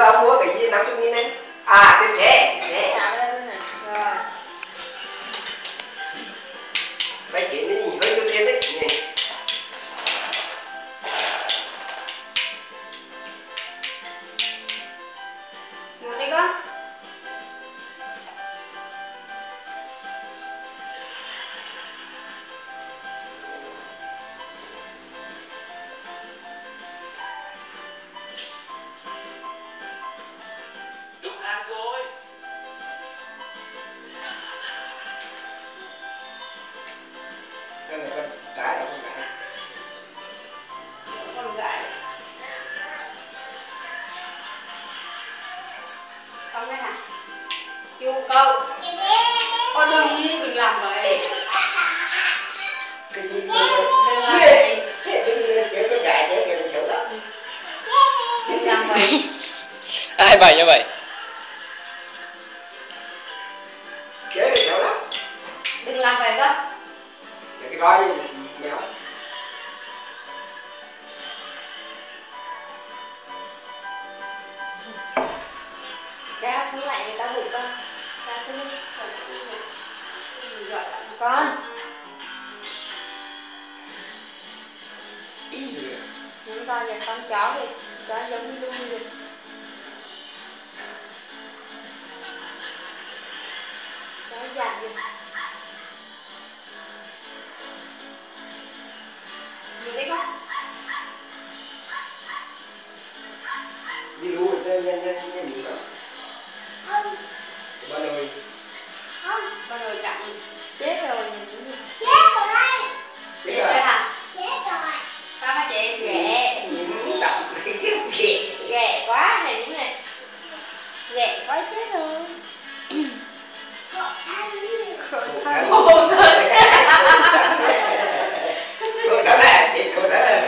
ông mua cái gì 500.000 này? À tiền xe. Rồi. Mấy chị này hơi nhiều tiền đấy. Ngồi đi con. Đúng hàng rồi. Đây là con trái là con gái. Con gái. Con đây hả? Chú câu. Con đừng làm vậy. Cái gì? Đừng làm vậy. Đừng chơi con gái chơi cái này xấu lắm. Đừng làm vậy. Ai bày như vậy? Chơi cái xấu lắm. Đừng làm vậy con. Cái roi mèo. Ra xuống lại người ta bụi con. Ra xuống đi. Gọi lại con. Chúng ta giờ con chó đi. Chó giống như luôn đi. Chó giặt đi. Nhìn đi con. Đi luôn chơi nhanh đi đó. Không. Ba nơi. Không. Ba nơi cặn. Chết rồi. Chết rồi đây. Chết rồi hả? Chết rồi. Sao mà chết ghẹ. Ghẹ quá này đúng này. Ghẹ quá chết rồi. Khổ thân. Khổ thân này, chị khổ thân này.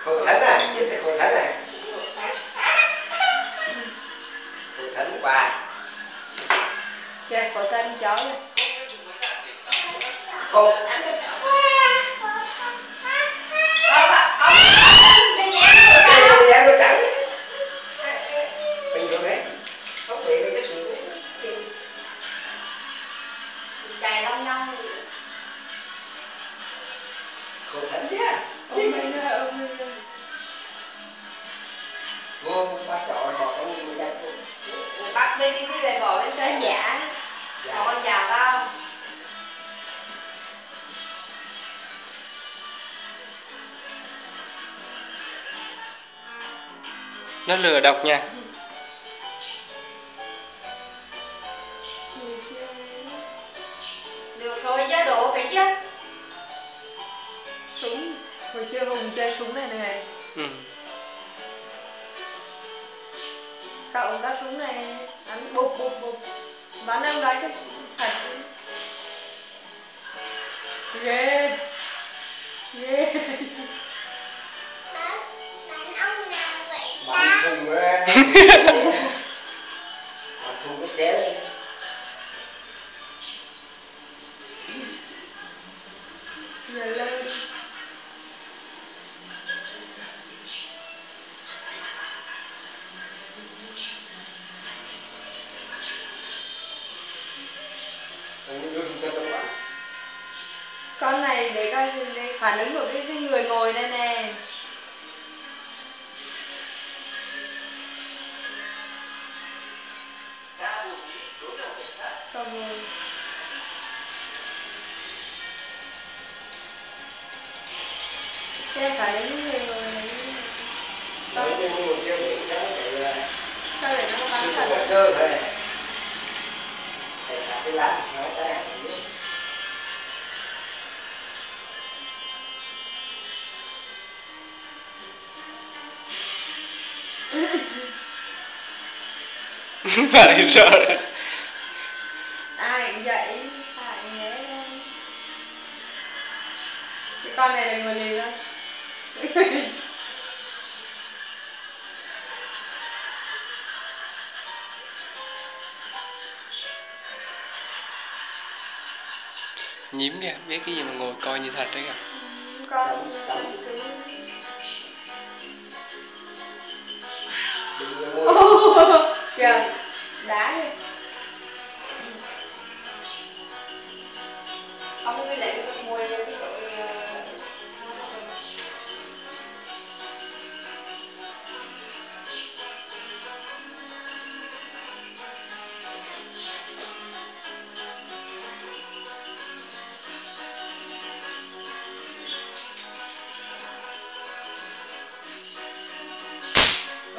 Khổ thân này, chị khổ thân này. Khổ thân bà. Kìa khổ thân chó này. Khổ thân. Em nó trắng. Bình thường đấy. Không bị cái sụn đấy. Chạy long nhong. Khổ thân chứ. Ông mình ơi. Vô ba trọ bỏ trong người dân. Bắt bên cái này bỏ bên trái giả. Bỏ con chào không? Nó lừa độc nha. Được rồi chứ độ phải chứ. Súng. Hồi xưa Hùng chơi súng này này. Ừ. Cậu có súng này bắn bụp bụp bụp. Bắn ông đấy cái thật. Ghê. Ghê. Bắn ông nào vậy Bạn ta? thùng ra. Bạn thùng cái xé lên. Giờ lên. Con này để coi phản ứng của cái người ngồi đây nè. Cậu ngồi. Xem phản ứng người ngồi này. Nói như một chiếc biển trắng để Sao để nó bắn sư thật? phụ bất cơ thôi. Để cả cái lá nó ta đang ở dưới. Phải rồi. Ai cũng vậy. Phải nhé lên. Cái con này là người lì thôi. Nhím kìa, biết cái gì mà ngồi coi như thật đấy kìa. Con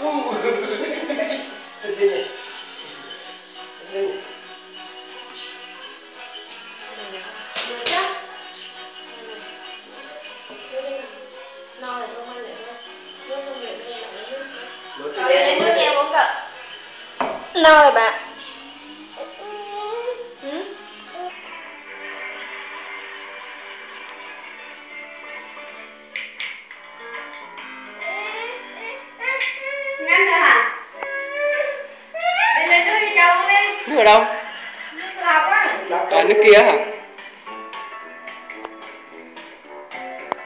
Tin tin này. Tin này. Được chứ? No rồi tôi mang lại thôi. Nước không để đây là nước. Một Cho cái đến đen nước này. em uống cận. No rồi bạn. Ừ? Ngăn rồi hả? Lên lên nước đi cho uống đi. Nước ở đâu? Nước lọc á. À nước kia hả?